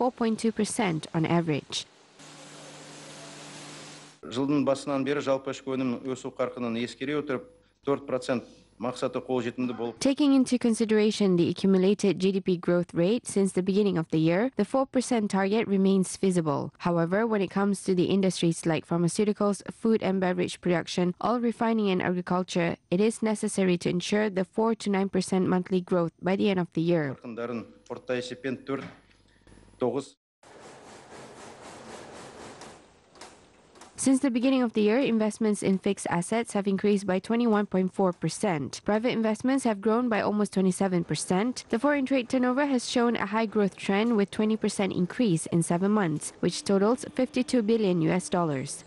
4.2% on average. Жылдың басынан бері жалпы ішкі өнім өсу қарқынын ескере отырып 4% мақсаты қолжетімді болып. Taking into consideration the accumulated GDP growth rate since the beginning of the year, the 4% target remains feasible. However, when it comes to the industries like pharmaceuticals, food and beverage production, oil refining and agriculture, it is necessary to ensure the 4 to 9% monthly growth by the end of the year. Since the beginning of the year, investments in fixed assets have increased by 21.4%. Private investments have grown by almost 27%. The foreign trade turnover has shown a high growth trend with 20% increase in 7 months, which totals $52 billion.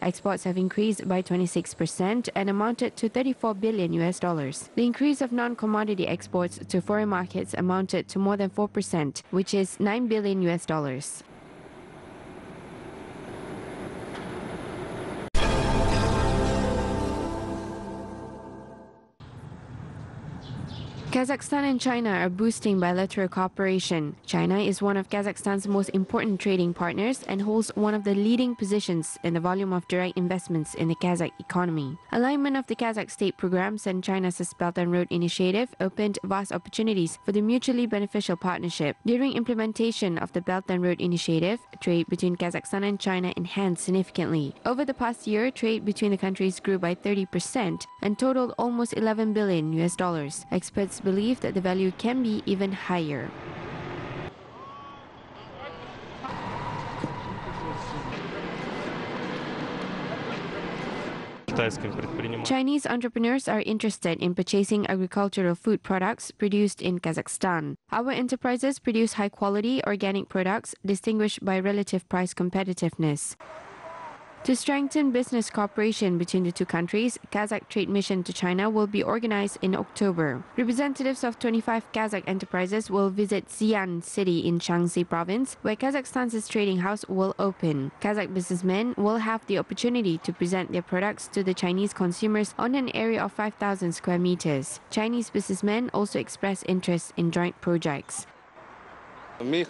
Exports have increased by 26% and amounted to $34 billion. The increase of non-commodity exports to foreign markets amounted to more than 4%, which is $9 billion. Kazakhstan and China are boosting bilateral cooperation. China is one of Kazakhstan's most important trading partners and holds one of the leading positions in the volume of direct investments in the Kazakh economy. Alignment of the Kazakh state programs and China's Belt and Road Initiative opened vast opportunities for the mutually beneficial partnership. During implementation of the Belt and Road Initiative, trade between Kazakhstan and China enhanced significantly. Over the past year, trade between the countries grew by 30% and totaled almost $11 billion. Experts believe that the value can be even higher. Chinese entrepreneurs are interested in purchasing agricultural food products produced in Kazakhstan. Our enterprises produce high-quality organic products distinguished by relative price competitiveness. To strengthen business cooperation between the two countries, Kazakh trade mission to China will be organized in October. Representatives of 25 Kazakh enterprises will visit Xi'an city in Shaanxi province, where Kazakhstan's trading house will open. Kazakh businessmen will have the opportunity to present their products to the Chinese consumers on an area of 5,000 square meters. Chinese businessmen also express interest in joint projects. We are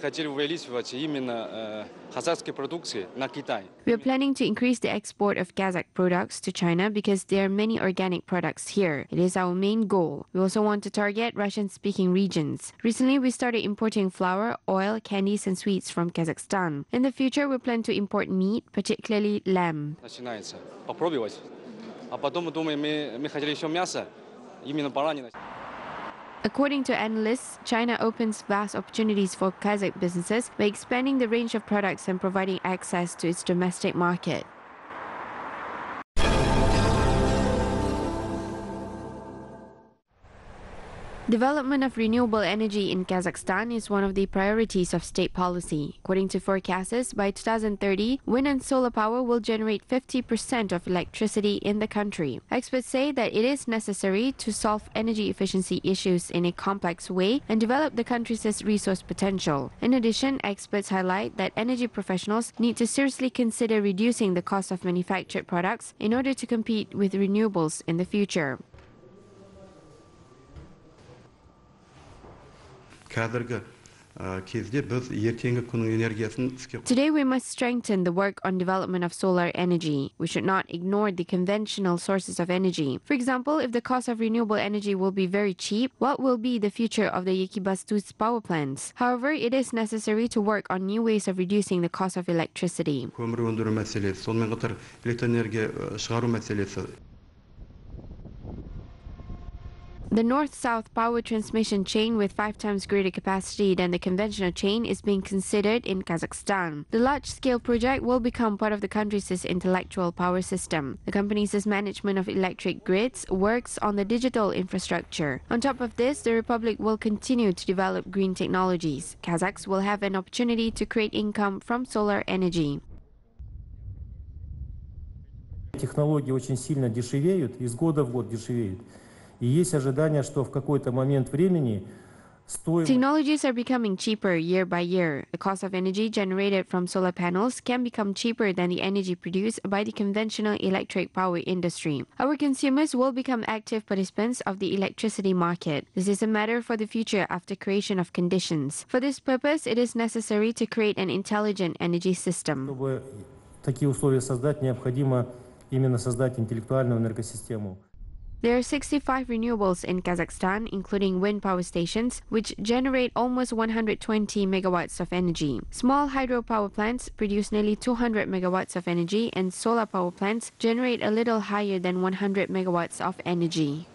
planning to increase the export of Kazakh products to China because there are many organic products here. It is our main goal. We also want to target Russian-speaking regions. Recently, we started importing flour, oil, candies and sweets from Kazakhstan. In the future, we plan to import meat, particularly lamb. According to analysts, China opens vast opportunities for Kazakh businesses by expanding the range of products and providing access to its domestic market. Development of renewable energy in Kazakhstan is one of the priorities of state policy. According to forecasters, by 2030, wind and solar power will generate 50% of electricity in the country. Experts say that it is necessary to solve energy efficiency issues in a complex way and develop the country's resource potential. In addition, experts highlight that energy professionals need to seriously consider reducing the cost of manufactured products in order to compete with renewables in the future. Today we must strengthen the work on development of solar energy. We should not ignore the conventional sources of energy. For example, if the cost of renewable energy will be very cheap, what will be the future of the Ekibastuz power plants? However, it is necessary to work on new ways of reducing the cost of electricity. The north-south power transmission chain with 5 times greater capacity than the conventional chain is being considered in Kazakhstan. The large-scale project will become part of the country's intellectual power system. The company's management of electric grids works on the digital infrastructure. On top of this, the Republic will continue to develop green technologies. Kazakhs will have an opportunity to create income from solar energy. Технологии очень сильно дешевеют, из года в год дешевеют. И есть ожидание, что в какой-то момент времени Technologies are becoming cheaper year by year. The cost of energy generated from solar panels can become cheaper than the energy produced by the conventional electric power industry. Our consumers will become active participants of the electricity market. This is a matter for the future after creation of conditions. For this purpose, it is necessary to create an intelligent energy system. Чтобы такие условия создать, необходимо именно создать интеллектуальную энергосистему. There are 65 renewables in Kazakhstan, including wind power stations, which generate almost 120 megawatts of energy. Small hydropower plants produce nearly 200 megawatts of energy, and solar power plants generate a little higher than 100 megawatts of energy.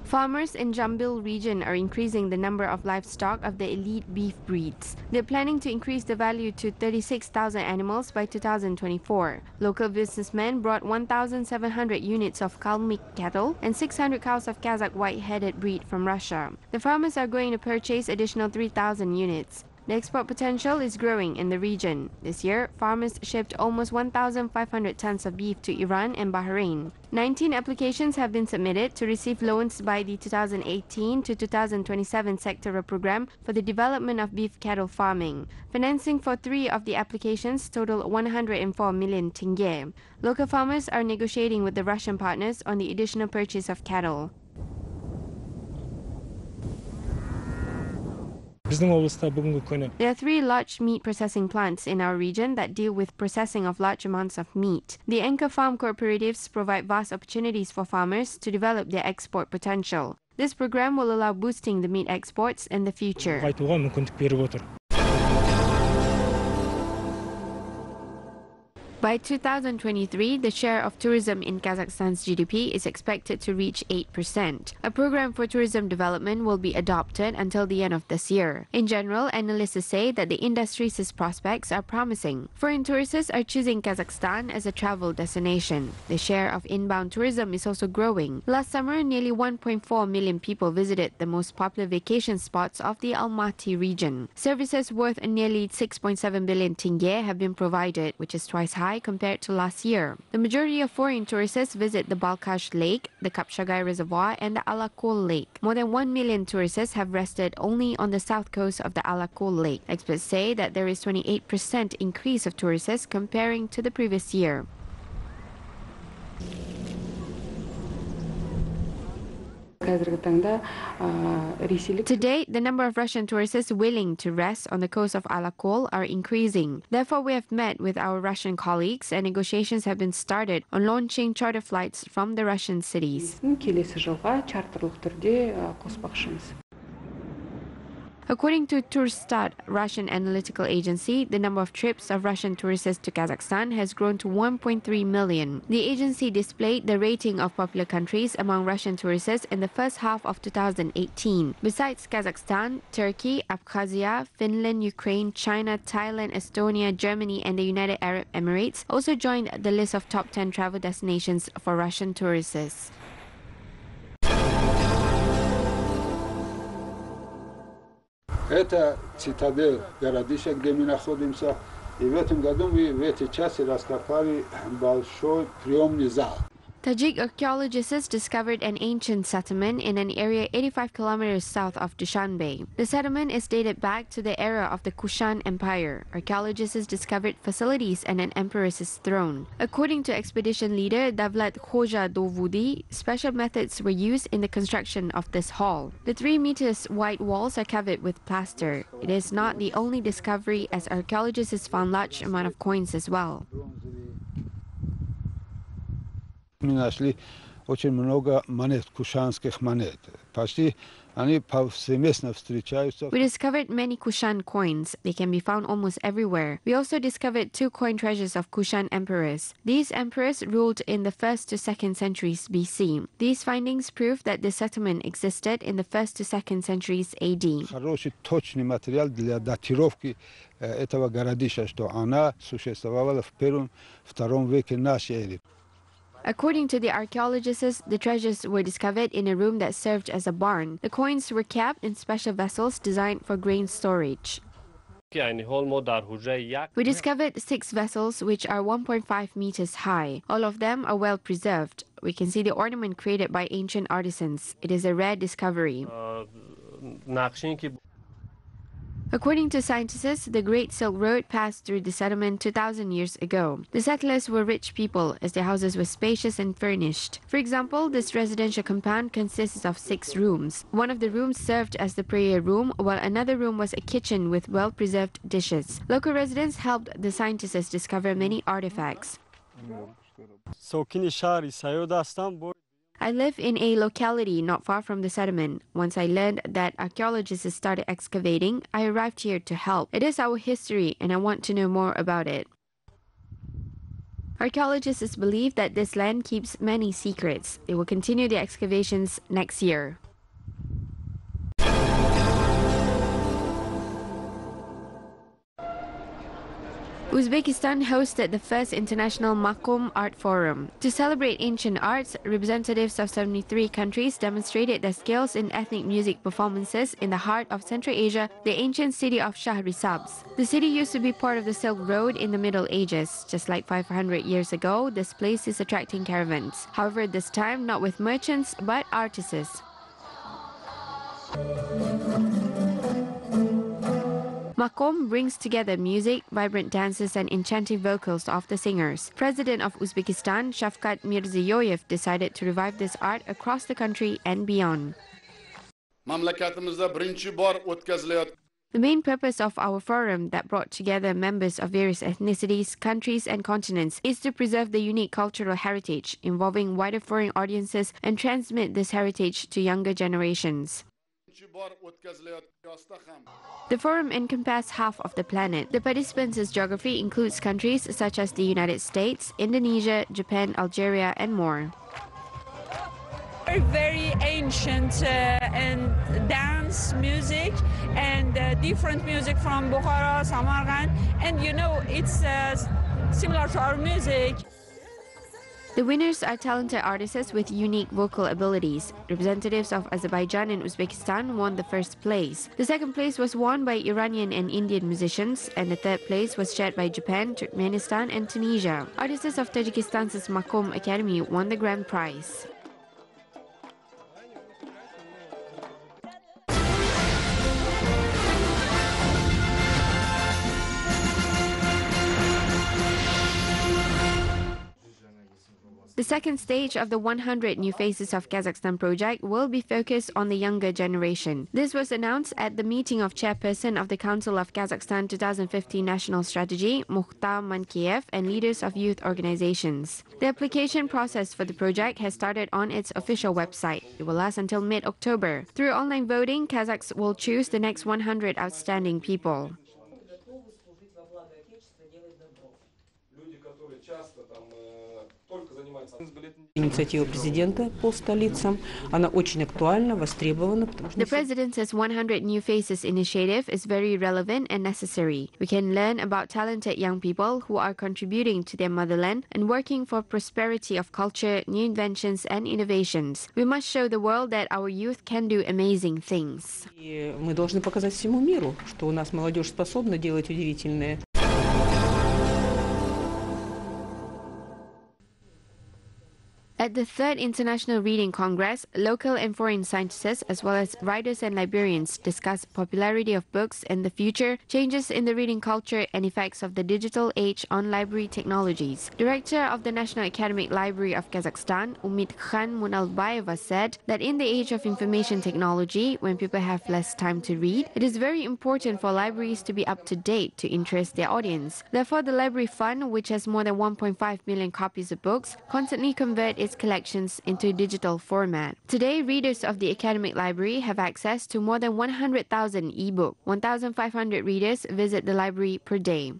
Farmers in Jambil region are increasing the number of livestock of the elite beef breeds. They're planning to increase the value to 36,000 animals by 2024. Local businessmen brought 1,700 units of Kalmyk cattle and 600 cows of Kazakh white-headed breed from Russia. The farmers are going to purchase additional 3,000 units. The export potential is growing in the region. This year, farmers shipped almost 1,500 tons of beef to Iran and Bahrain. 19 applications have been submitted to receive loans by the 2018 to 2027 sectoral program for the development of beef cattle farming. Financing for 3 of the applications total 104 million tenge. Local farmers are negotiating with the Russian partners on the additional purchase of cattle. There are 3 large meat processing plants in our region that deal with processing of large amounts of meat. The anchor farm cooperatives provide vast opportunities for farmers to develop their export potential. This program will allow boosting the meat exports in the future. By 2023, the share of tourism in Kazakhstan's GDP is expected to reach 8%. A program for tourism development will be adopted until the end of this year. In general, analysts say that the industry's prospects are promising. Foreign tourists are choosing Kazakhstan as a travel destination. The share of inbound tourism is also growing. Last summer, nearly 1.4 million people visited the most popular vacation spots of the Almaty region. Services worth nearly 6.7 billion tenge have been provided, which is twice high compared to last year. The majority of foreign tourists visit the Balkhash Lake, the Kapshagai Reservoir, and the Alakol Lake. More than 1 million tourists have rested only on the south coast of the Alakol Lake. Experts say that there is 28% increase of tourists comparing to the previous year. To date, the number of Russian tourists willing to rest on the coast of Alakol are increasing. Therefore, we have met with our Russian colleagues and negotiations have been started on launching charter flights from the Russian cities. According to Turstat, Russian analytical agency, the number of trips of Russian tourists to Kazakhstan has grown to 1.3 million. The agency displayed the rating of popular countries among Russian tourists in the first half of 2018. Besides Kazakhstan, Turkey, Abkhazia, Finland, Ukraine, China, Thailand, Estonia, Germany, and the United Arab Emirates also joined the list of top 10 travel destinations for Russian tourists. Это цитадель городища, где мы находимся. И в этом году мы в этой части раскопали большой приемный зал. Tajik archaeologists discovered an ancient settlement in an area 85 kilometers south of Dushanbe. The settlement is dated back to the era of the Kushan Empire. Archaeologists discovered facilities and an emperor's throne. According to expedition leader Davlat Khoja Dovudi, special methods were used in the construction of this hall. The 3 meters wide walls are covered with plaster. It is not the only discovery, as archaeologists found large amount of coins as well. Мы нашли очень много монет, кушанских монет. Почти они повсеместно встречаются. We discovered many Kushan coins. They can be found almost everywhere. We also discovered 2 coin treasures of Kushan emperors. These emperors ruled in the 1st to 2nd centuries BC. These findings prove that the settlement existed in the 1st to 2nd centuries AD. Хороший, точный материал для датировки этого городища, что она существовала в 1-2 веке нашей эры. According to the archaeologists, the treasures were discovered in a room that served as a barn. The coins were kept in special vessels designed for grain storage. We discovered 6 vessels which are 1.5 meters high. All of them are well preserved. We can see the ornament created by ancient artisans. It is a rare discovery. According to scientists, the Great Silk Road passed through the settlement 2,000 years ago. The settlers were rich people, as their houses were spacious and furnished. For example, this residential compound consists of 6 rooms. One of the rooms served as the prayer room, while another room was a kitchen with well-preserved dishes. Local residents helped the scientists discover many artifacts. I live in a locality not far from the settlement. Once I learned that archaeologists started excavating, I arrived here to help. It is our history and I want to know more about it. Archaeologists believe that this land keeps many secrets. They will continue the excavations next year. Uzbekistan hosted the first International Makom Art Forum. To celebrate ancient arts, representatives of 73 countries demonstrated their skills in ethnic music performances in the heart of Central Asia, the ancient city of Shahrisabz. The city used to be part of the Silk Road in the Middle Ages. Just like 500 years ago, this place is attracting caravans. However, this time not with merchants, but artisans. Makom brings together music, vibrant dances and enchanting vocals of the singers. President of Uzbekistan, Shavkat Mirziyoyev, decided to revive this art across the country and beyond. The main purpose of our forum that brought together members of various ethnicities, countries and continents is to preserve the unique cultural heritage, involving wider foreign audiences and transmit this heritage to younger generations. The forum encompasses half of the planet. The participants' geography includes countries such as the United States, Indonesia, Japan, Algeria, and more. Very ancient and dance music and different music from Bukhara, Samarkand, and you know it's similar to our music. The winners are talented artists with unique vocal abilities. Representatives of Azerbaijan and Uzbekistan won the first place. The second place was won by Iranian and Indian musicians, and the third place was shared by Japan, Turkmenistan, and Tunisia. Artists of Tajikistan's Makom Academy won the grand prize. The second stage of the 100 New Faces of Kazakhstan project will be focused on the younger generation. This was announced at the meeting of Chairperson of the Council of Kazakhstan 2015 National Strategy, Mukhtar Mankiev, and leaders of youth organizations. The application process for the project has started on its official website. It will last until mid-October. Through online voting, Kazakhs will choose the next 100 outstanding people. Инициатива президента по столицам, она очень актуальна, востребована. The President's 100 New Faces initiative is very relevant and necessary. We can learn about talented young people who are contributing to their motherland and working for prosperity of culture, new inventions and innovations. We must show the world that our youth can do amazing things. И мы должны показать всему миру, что у нас молодежь способна делать удивительные. At the 3rd International Reading Congress, local and foreign scientists as well as writers and librarians discuss popularity of books and the future, changes in the reading culture and effects of the digital age on library technologies. Director of the National Academic Library of Kazakhstan, Umid Khan Munalbayeva, said that in the age of information technology, when people have less time to read, it is very important for libraries to be up to date to interest their audience. Therefore, the Library Fund, which has more than 1.5 million copies of books, constantly convert its collections into digital format. Today, readers of the Academic Library have access to more than 100,000 e-books. 1,500 readers visit the library per day.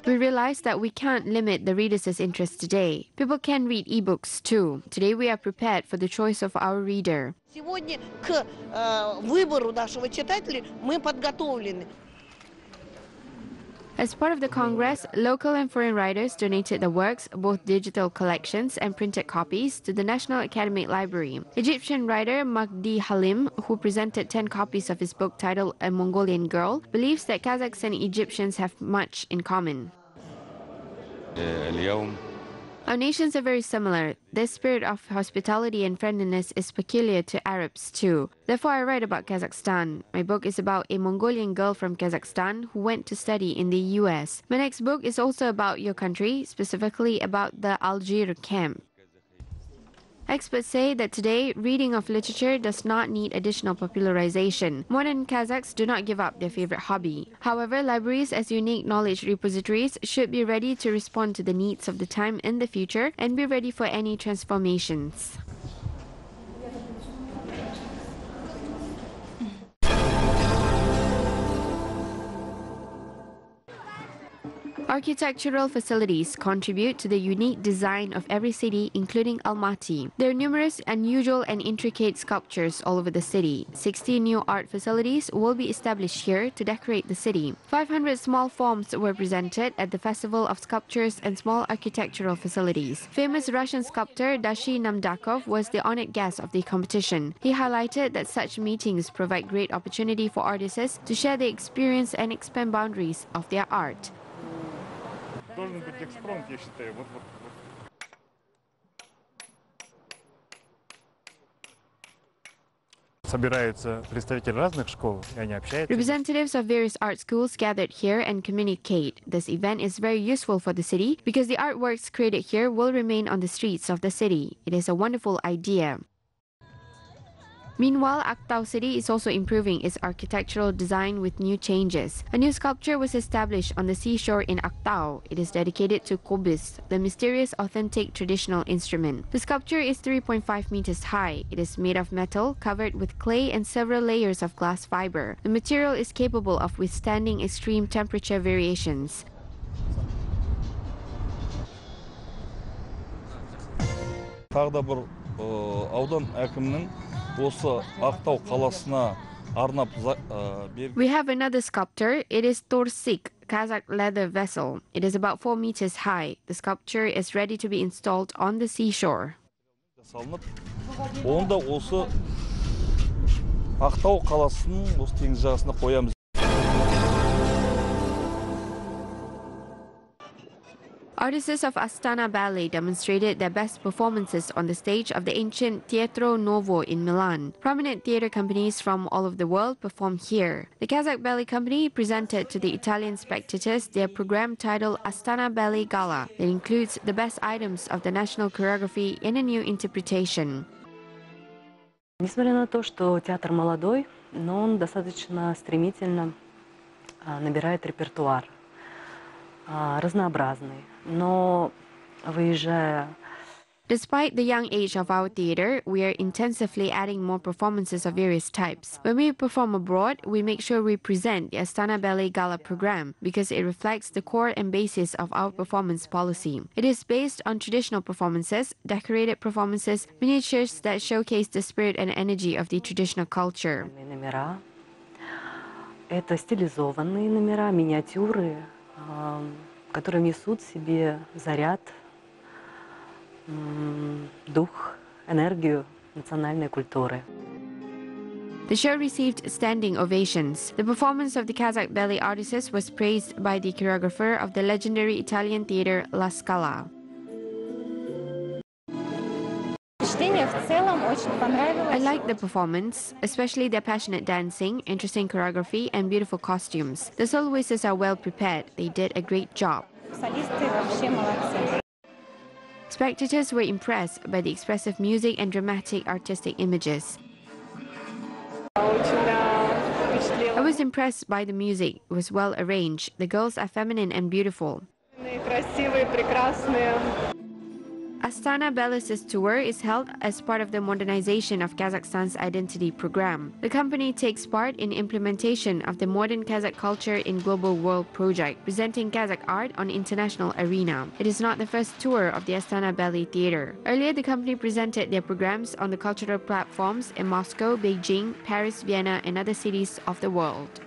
We realized that we can't limit the readers' interest today. People can read e-books too. Today we are prepared for the choice of our reader. Сегодня к выбору нашего читателя мы подготовлены. As part of the Congress, local and foreign writers donated their works, both digital collections and printed copies, to the National Academic Library. Egyptian writer Magdi Halim, who presented 10 copies of his book titled A Mongolian Girl, believes that Kazakhs and Egyptians have much in common. Our nations are very similar. This spirit of hospitality and friendliness is peculiar to Arabs too. Therefore, I write about Kazakhstan. My book is about a Mongolian girl from Kazakhstan who went to study in the US. My next book is also about your country, specifically about the Algiers camp. Experts say that today, reading of literature does not need additional popularization. Modern Kazakhs do not give up their favorite hobby. However, libraries as unique knowledge repositories should be ready to respond to the needs of the time in the future and be ready for any transformations. Architectural facilities contribute to the unique design of every city, including Almaty. There are numerous unusual and intricate sculptures all over the city. 60 new art facilities will be established here to decorate the city. 500 small forms were presented at the Festival of Sculptures and Small Architectural Facilities. Famous Russian sculptor Dashi Namdakov was the honored guest of the competition. He highlighted that such meetings provide great opportunity for artists to share the experience and expand boundaries of their art. Должен быть экспромт, я считаю. Собираются представители разных школ, и они общаются. Representatives of various art schools gathered here and communicate. This event is very useful for the city because the artworks created here will remain on the streets of the city. It is a wonderful idea. Meanwhile, Aktau city is also improving its architectural design with new changes. A new sculpture was established on the seashore in Aktau. It is dedicated to kobis, the mysterious authentic traditional instrument. The sculpture is 3.5 meters high. It is made of metal, covered with clay and several layers of glass fiber. The material is capable of withstanding extreme temperature variations. Тағы бір аудан әкімінің осы Ақтау қаласына арнап We have another sculpture. It is Torsik, Kazakh leather vessel. It is about 4 meters high. The sculpture is ready to be installed on the seashore. салынып, онда осы Ақтау қаласының осы теңіз жағасына қоямыз. Artists of Astana Ballet demonstrated their best performances on the stage of the ancient Teatro Novo in Milan. Prominent theatre companies from all over the world performed here. The Kazakh Ballet Company presented to the Italian spectators their program titled Astana Ballet Gala that includes the best items of the national choreography in a new interpretation. Несмотря на то, что театр молодой, но он достаточно стремительно набирает репертуар. Разнообразный, но выезжая... Despite the young age of our theatre, we are intensively adding more performances of various types. When we perform abroad, we make sure we present the Astana Ballet Gala program because it reflects the core and basis of our performance policy. It is based on traditional performances, decorated performances, miniatures that showcase the spirit and energy of the traditional culture. Номера. Это стилизованные номера, миниатюры, которые несут в себе заряд, дух, энергию национальной культуры. The show received standing ovations. The performance of the Kazakh ballet artists was praised by the choreographer of the legendary Italian theatre La Scala. I like the performance, especially their passionate dancing, interesting choreography, and beautiful costumes. The soloists are well prepared. They did a great job. Spectators were impressed by the expressive music and dramatic artistic images. I was impressed by the music. It was well arranged. The girls are feminine and beautiful. Astana Ballet's tour is held as part of the modernization of Kazakhstan's identity program. The company takes part in implementation of the Modern Kazakh Culture in Global World project, presenting Kazakh art on international arena. It is not the first tour of the Astana Ballet Theatre. Earlier, the company presented their programs on the cultural platforms in Moscow, Beijing, Paris, Vienna, and other cities of the world.